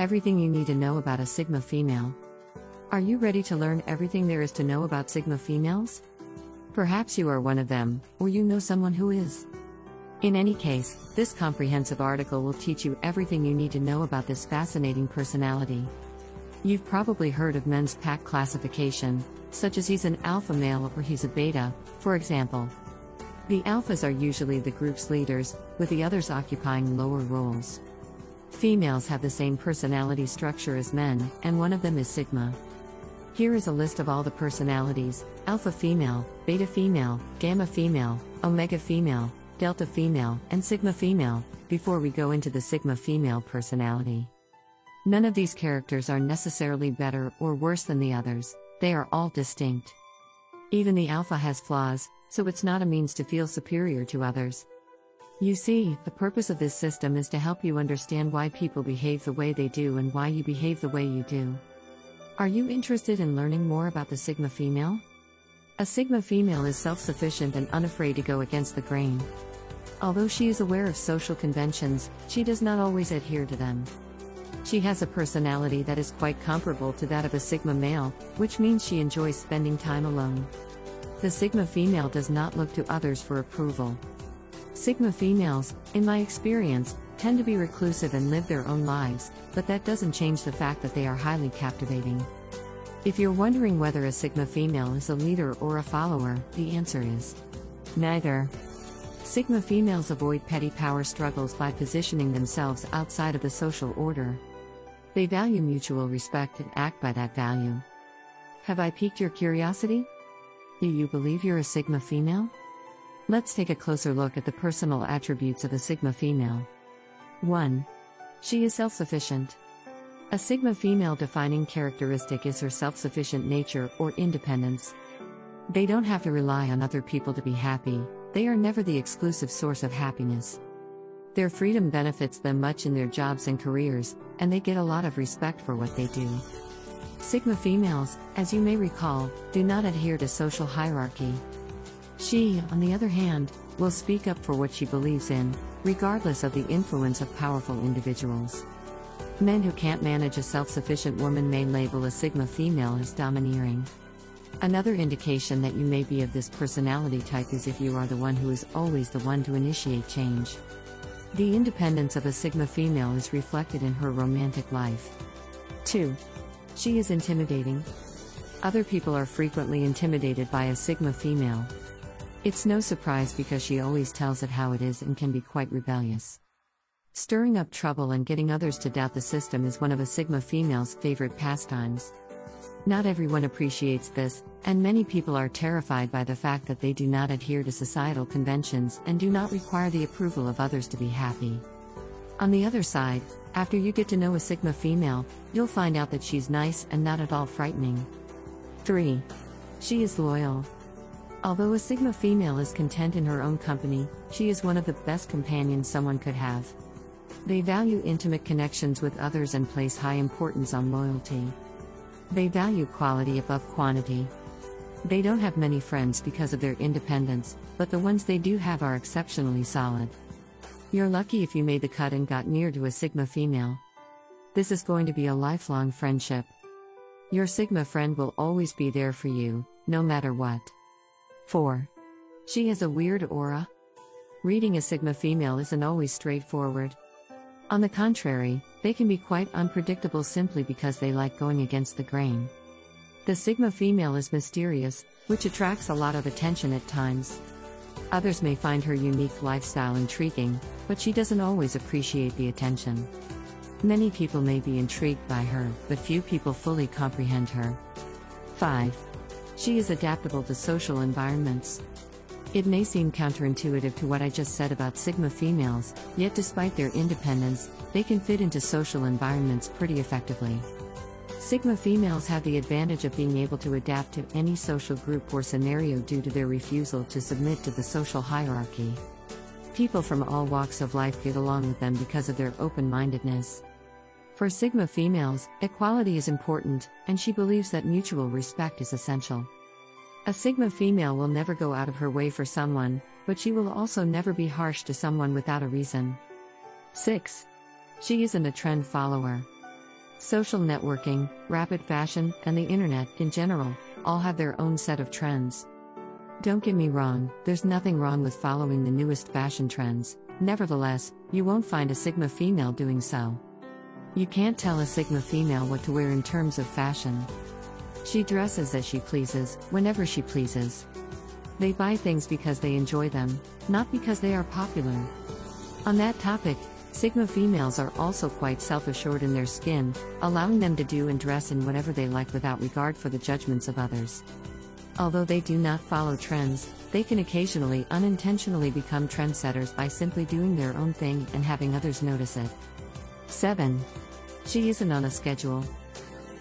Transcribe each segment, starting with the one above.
Everything you need to know about a Sigma female. Are you ready to learn everything there is to know about Sigma females? Perhaps you are one of them, or you know someone who is. In any case, this comprehensive article will teach you everything you need to know about this fascinating personality. You've probably heard of men's pack classification, such as he's an alpha male or he's a beta, for example. The alphas are usually the group's leaders, with the others occupying lower roles. Females have the same personality structure as men, and one of them is Sigma. Here is a list of all the personalities: alpha female, beta female, gamma female, omega female, delta female, and sigma female, before we go into the Sigma female personality. None of these characters are necessarily better or worse than the others, they are all distinct. Even the alpha has flaws, so it's not a means to feel superior to others. You see, the purpose of this system is to help you understand why people behave the way they do and why you behave the way you do. Are you interested in learning more about the Sigma female? A Sigma female is self-sufficient and unafraid to go against the grain. Although she is aware of social conventions, she does not always adhere to them. She has a personality that is quite comparable to that of a Sigma male, which means she enjoys spending time alone. The Sigma female does not look to others for approval. Sigma females, in my experience, tend to be reclusive and live their own lives, but that doesn't change the fact that they are highly captivating. If you're wondering whether a Sigma female is a leader or a follower, the answer is neither. Sigma females avoid petty power struggles by positioning themselves outside of the social order. They value mutual respect and act by that value. Have I piqued your curiosity? Do you believe you're a Sigma female? Let's take a closer look at the personal attributes of a Sigma female. 1. She is self-sufficient. A Sigma female defining characteristic is her self-sufficient nature or independence. They don't have to rely on other people to be happy, they are never the exclusive source of happiness. Their freedom benefits them much in their jobs and careers, and they get a lot of respect for what they do. Sigma females, as you may recall, do not adhere to social hierarchy. She, on the other hand, will speak up for what she believes in, regardless of the influence of powerful individuals. Men who can't manage a self-sufficient woman may label a Sigma female as domineering. Another indication that you may be of this personality type is if you are the one who is always the one to initiate change. The independence of a Sigma female is reflected in her romantic life. 2. She is intimidating. Other people are frequently intimidated by a Sigma female. It's no surprise because she always tells it how it is and can be quite rebellious. Stirring up trouble and getting others to doubt the system is one of a Sigma female's favorite pastimes. Not everyone appreciates this, and many people are terrified by the fact that they do not adhere to societal conventions and do not require the approval of others to be happy. On the other side, after you get to know a Sigma female, you'll find out that she's nice and not at all frightening. 3. She is loyal. Although a Sigma female is content in her own company, she is one of the best companions someone could have. They value intimate connections with others and place high importance on loyalty. They value quality above quantity. They don't have many friends because of their independence, but the ones they do have are exceptionally solid. You're lucky if you made the cut and got near to a Sigma female. This is going to be a lifelong friendship. Your Sigma friend will always be there for you, no matter what. 4. She has a weird aura. Reading a Sigma female isn't always straightforward. On the contrary, they can be quite unpredictable simply because they like going against the grain. The Sigma female is mysterious, which attracts a lot of attention at times. Others may find her unique lifestyle intriguing, but she doesn't always appreciate the attention. Many people may be intrigued by her, but few people fully comprehend her. 5. She is adaptable to social environments. It may seem counterintuitive to what I just said about Sigma females, yet despite their independence, they can fit into social environments pretty effectively. Sigma females have the advantage of being able to adapt to any social group or scenario due to their refusal to submit to the social hierarchy. People from all walks of life get along with them because of their open-mindedness. For Sigma females, equality is important, and she believes that mutual respect is essential. A Sigma female will never go out of her way for someone, but she will also never be harsh to someone without a reason. 6. She isn't a trend follower. Social networking, rapid fashion, and the internet, in general, all have their own set of trends. Don't get me wrong, there's nothing wrong with following the newest fashion trends. Nevertheless, you won't find a Sigma female doing so. You can't tell a Sigma female what to wear in terms of fashion. She dresses as she pleases, whenever she pleases. They buy things because they enjoy them, not because they are popular. On that topic, Sigma females are also quite self-assured in their skin, allowing them to do and dress in whatever they like without regard for the judgments of others. Although they do not follow trends, they can occasionally unintentionally become trendsetters by simply doing their own thing and having others notice it. 7. She isn't on a schedule.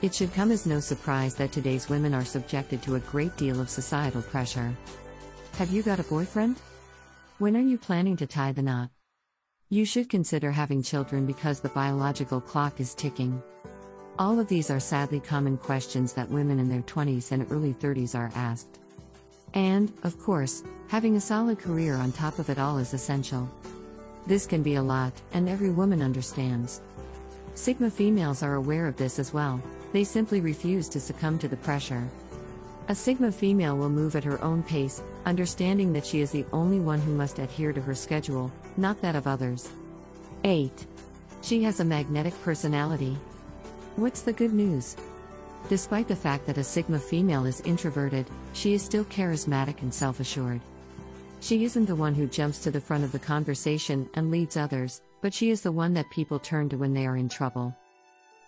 It should come as no surprise that today's women are subjected to a great deal of societal pressure. Have you got a boyfriend? When are you planning to tie the knot? You should consider having children because the biological clock is ticking. All of these are sadly common questions that women in their 20s and early 30s are asked. And, of course, having a solid career on top of it all is essential. This can be a lot, and every woman understands. Sigma females are aware of this as well, they simply refuse to succumb to the pressure. A Sigma female will move at her own pace, understanding that she is the only one who must adhere to her schedule, not that of others. 8. She has a magnetic personality. What's the good news? Despite the fact that a Sigma female is introverted, she is still charismatic and self-assured. She isn't the one who jumps to the front of the conversation and leads others, but she is the one that people turn to when they are in trouble.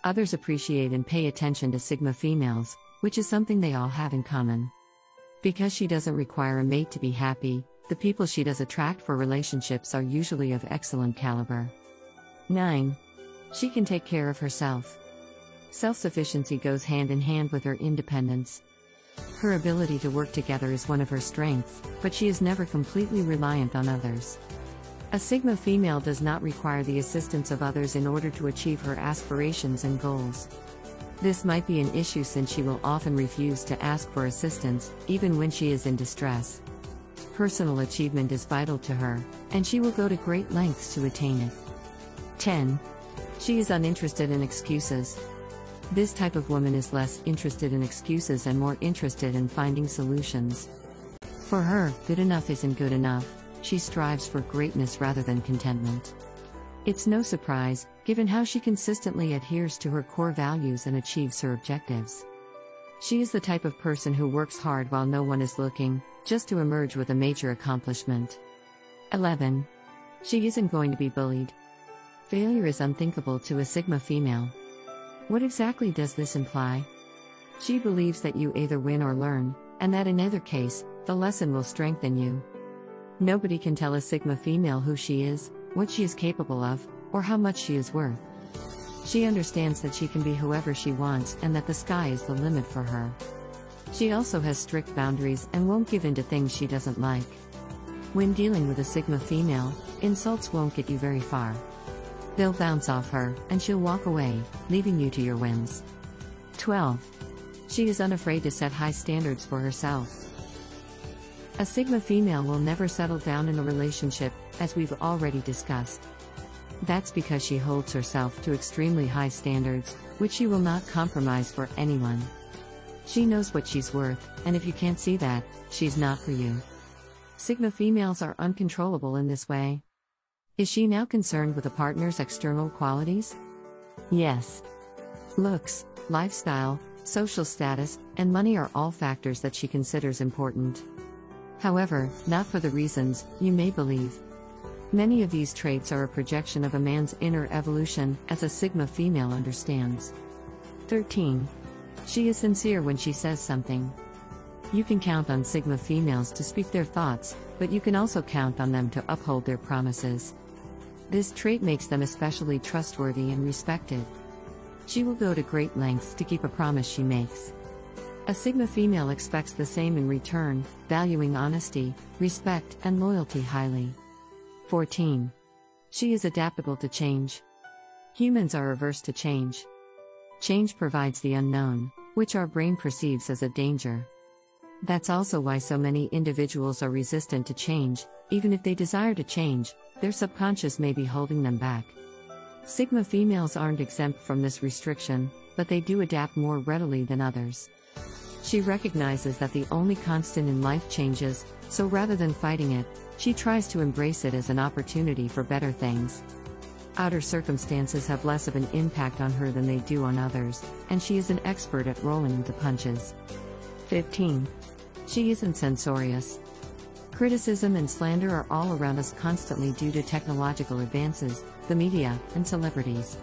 Others appreciate and pay attention to Sigma females, which is something they all have in common. Because she doesn't require a mate to be happy, the people she does attract for relationships are usually of excellent caliber. 9. She can take care of herself. Self-sufficiency goes hand in hand with her independence. Her ability to work together is one of her strengths, but she is never completely reliant on others. A Sigma female does not require the assistance of others in order to achieve her aspirations and goals. This might be an issue since she will often refuse to ask for assistance, even when she is in distress. Personal achievement is vital to her, and she will go to great lengths to attain it. 10. She is uninterested in excuses. This type of woman is less interested in excuses and more interested in finding solutions. For her, good enough isn't good enough. She strives for greatness rather than contentment. It's no surprise, given how she consistently adheres to her core values and achieves her objectives. She is the type of person who works hard while no one is looking, just to emerge with a major accomplishment. 11. She isn't going to be bullied. Failure is unthinkable to a Sigma female. What exactly does this imply? She believes that you either win or learn, and that in either case, the lesson will strengthen you. Nobody can tell a Sigma female who she is, what she is capable of, or how much she is worth. She understands that she can be whoever she wants and that the sky is the limit for her. She also has strict boundaries and won't give in to things she doesn't like. When dealing with a Sigma female, insults won't get you very far. They'll bounce off her, and she'll walk away, leaving you to your wins. 12. She is unafraid to set high standards for herself. A Sigma female will never settle down in a relationship, as we've already discussed. That's because she holds herself to extremely high standards, which she will not compromise for anyone. She knows what she's worth, and if you can't see that, she's not for you. Sigma females are uncontrollable in this way. Is she now concerned with a partner's external qualities? Yes. Looks, lifestyle, social status, and money are all factors that she considers important. However, not for the reasons you may believe. Many of these traits are a projection of a man's inner evolution, as a Sigma female understands. 13. She is sincere when she says something. You can count on Sigma females to speak their thoughts, but you can also count on them to uphold their promises. This trait makes them especially trustworthy and respected. She will go to great lengths to keep a promise she makes. A Sigma female expects the same in return, valuing honesty, respect, and loyalty highly. 14. She is adaptable to change. Humans are averse to change. Change provides the unknown, which our brain perceives as a danger. That's also why so many individuals are resistant to change. Even if they desire to change, their subconscious may be holding them back. Sigma females aren't exempt from this restriction, but they do adapt more readily than others. She recognizes that the only constant in life changes, so rather than fighting it, she tries to embrace it as an opportunity for better things. Outer circumstances have less of an impact on her than they do on others, and she is an expert at rolling with the punches. 15. She isn't censorious. Criticism and slander are all around us constantly due to technological advances, the media, and celebrities.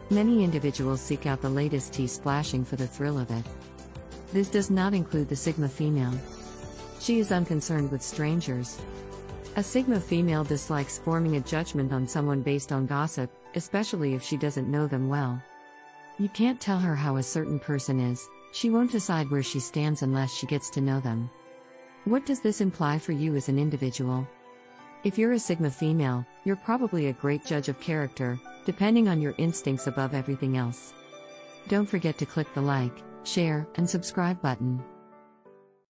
Many individuals seek out the latest tea splashing for the thrill of it. This does not include the Sigma female. She is unconcerned with strangers. A Sigma female dislikes forming a judgment on someone based on gossip, especially if she doesn't know them well. You can't tell her how a certain person is, she won't decide where she stands unless she gets to know them. What does this imply for you as an individual? If you're a Sigma female, you're probably a great judge of character, depending on your instincts above everything else. Don't forget to click the like, share, and subscribe button.